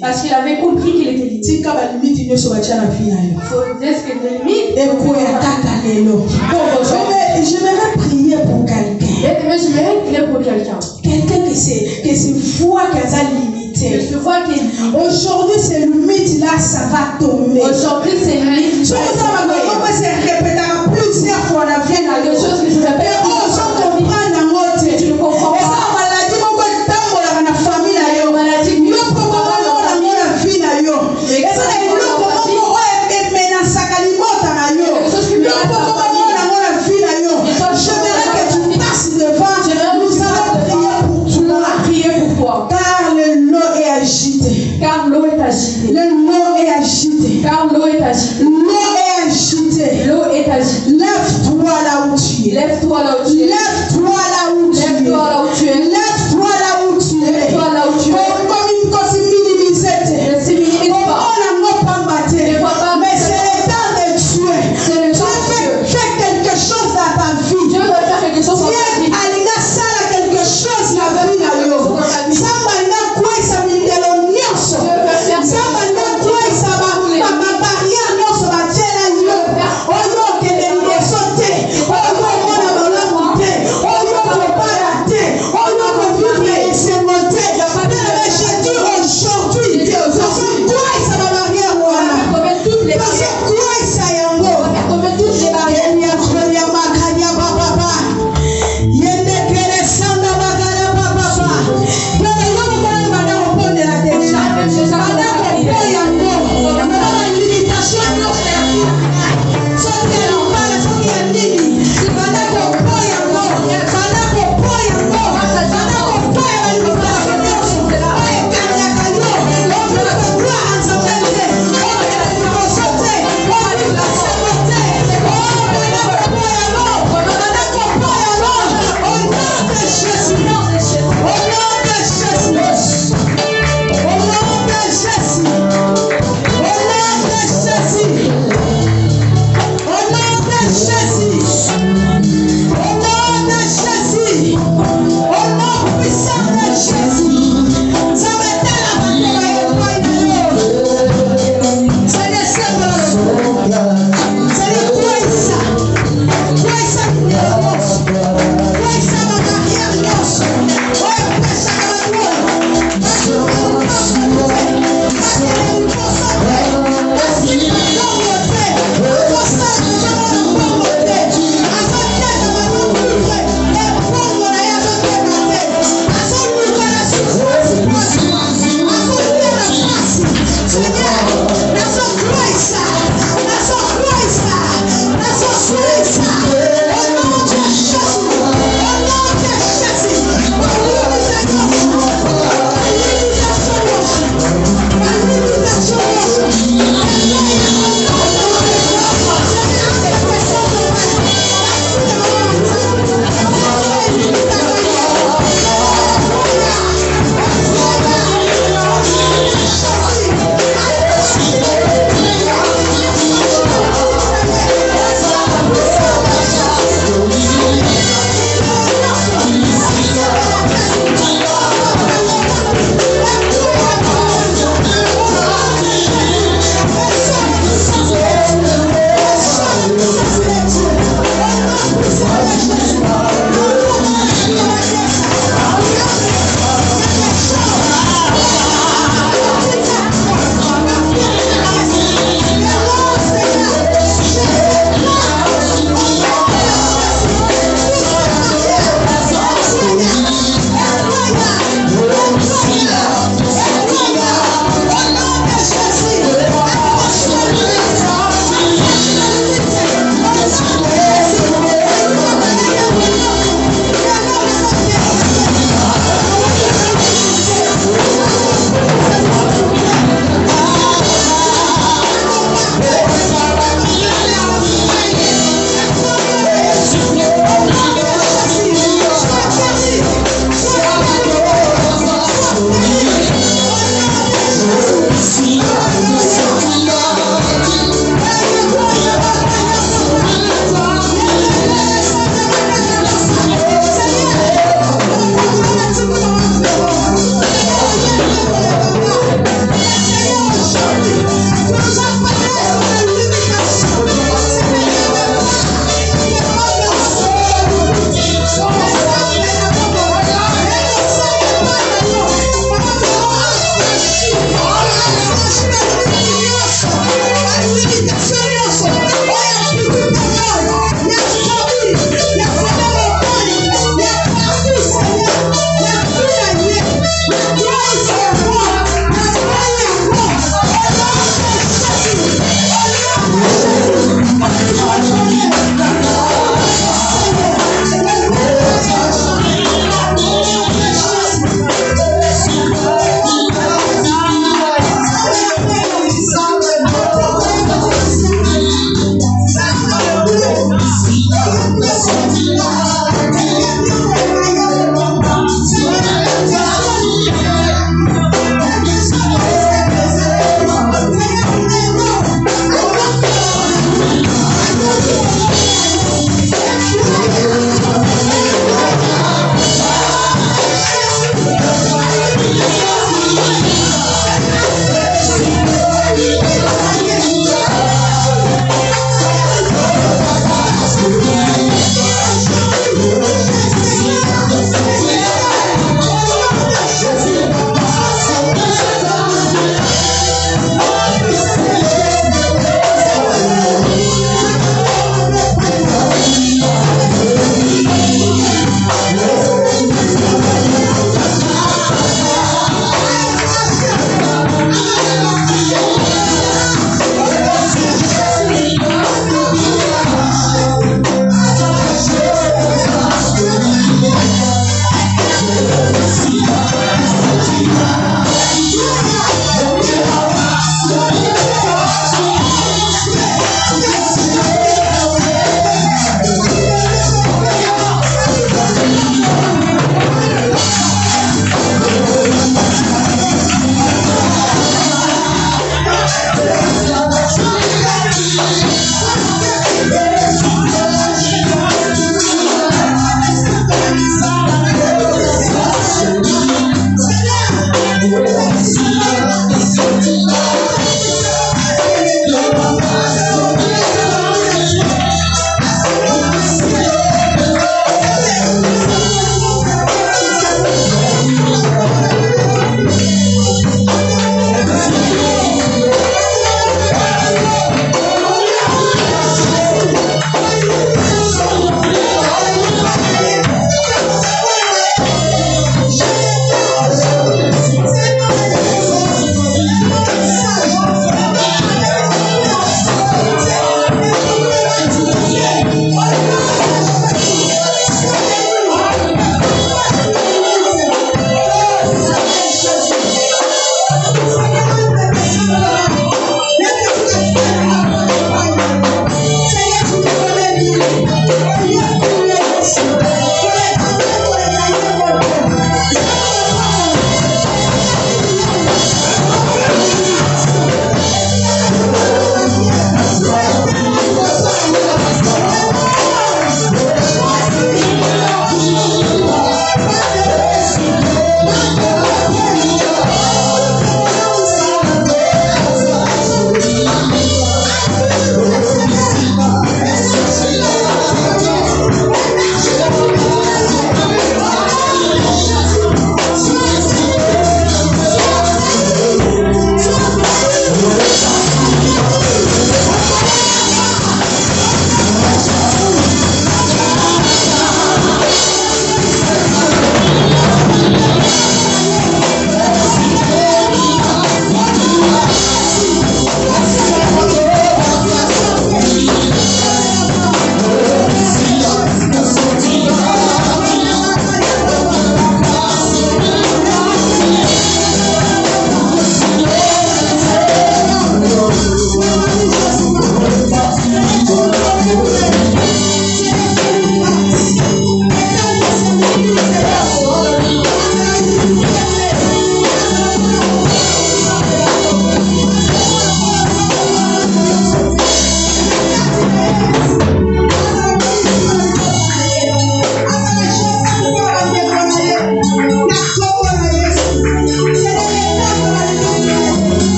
parce qu'il avait compris qu'il était limité. Il faut dire ce que les limites. J'aimerais prier pour quelqu'un. J'aimerais prier pour quelqu'un. Quelqu'un qui se voit qu'il a limité. Je vois qu'il aujourd'hui ces limites là ça va tomber. Aujourd'hui ces limites. Je se répétera plusieurs fois la vie dans quelque chose que je répète. Je comprends dans votre. Tu ne comprends pas. Et ça maladie mon dans la famille là yo. Maladie. Yo comment dans la vie là yo. Et ça est le comment est menace kalimota là yo. Yo comment dans la vie là yo. J'aimerais que tu passes devant. Nous allons prier pour toi. Car le lot est agité. Car l'eau est agitée. Le lot est agité. Car est agitée. L'eau est agitée. L'eau est agitée. Lève-toi là où tu es. Lève-toi là où tu es. Lève-toi là où tu es. Lève-toi là où tu es. Lève-toi là où tu es. Lève-toi là où tu es. Ne se minimise pas. Ne vois pas. Mais c'est le temps de Dieu. C'est le temps de Dieu Dieu. fait quelque chose dans ta vie. Dieu veut faire quelque chose dans ta vie. Dieu alinga sala quelque chose na vie na yo. Samba na kwesa mindelo nyonso. Samba na kwesa ba barrière nyonso ba tela yo. Oyo kende liboso te. Oyo mona malamu te.